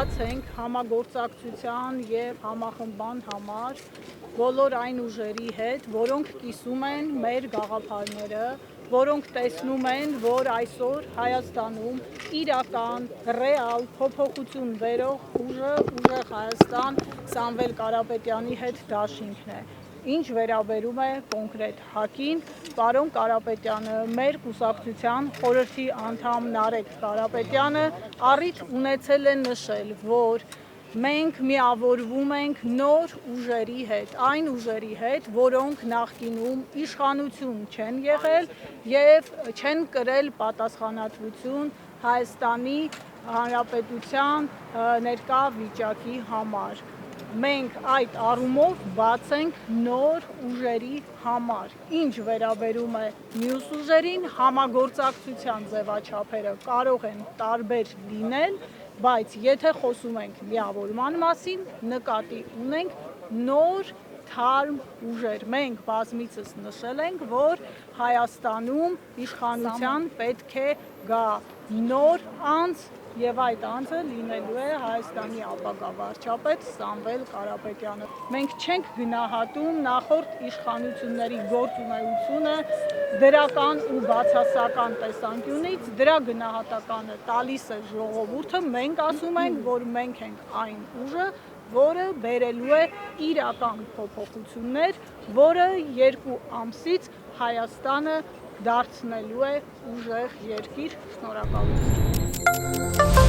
բաց ենք համագործակցության և համախմբման համար բոլոր այն ուժերի հետ, որոնք կիսում են մեր գաղափարները, որոնք տեսնում են, որ այսօր Հայաստանում իրական, ռեալ փոփոխություն բերող ուժը Ուժեղ Հայաստան Սամվել Կարապետյանի հետ դաշինքն է։ Ինչ վերաբերում է կոնկրետ ՀԱԿ-ին, պարոն Կարապետյանը, մեր կուսակցության խորհրդի անդամ Նարեկ Կարապետյանը առիթ ունեցել է նշել, որ մենք միավորվում ենք նոր ուժերի հետ, այն ուժերի հետ, որոնք նախկինում իշխանություն չեն եղել և չեն կրել պատասխանատվություն Հայաստանի Հանրապետության ներկա վիճակի համար։ Մենք այդ առումով բաց ենք նոր ուժերի համար։ Ինչ վերաբերում է մյուս ուժերին, համագործակցության ձևաչափերը կարող են տարբեր լինել, բայց եթե խոսում ենք միավորման մասին, նկատի ունենք նոր թարմ ուժեր։ Մենք բազմիցս նշել ենք, որ Հայաստանում իշխանության պետք է գա նոր անձ, և այդ անձը լինելու է Հայաստանի ապագա վարչապետ Սամվել Կարապետյանը։ Մենք չենք գնահատում նախորդ իշխանությունների գործունեությունը դրական ու բացասական տեսանկյունից, դրա գնահատականը տալիս է ժողովուրդը, մենք ասում ենք, որ մենք ենք այն ուժը, որը բերելու է իրական փոփոխություններ, որը 2 ամսից Հայաստանը դարձնելու է ուժեղ երկիր։ Շնորհակալություն։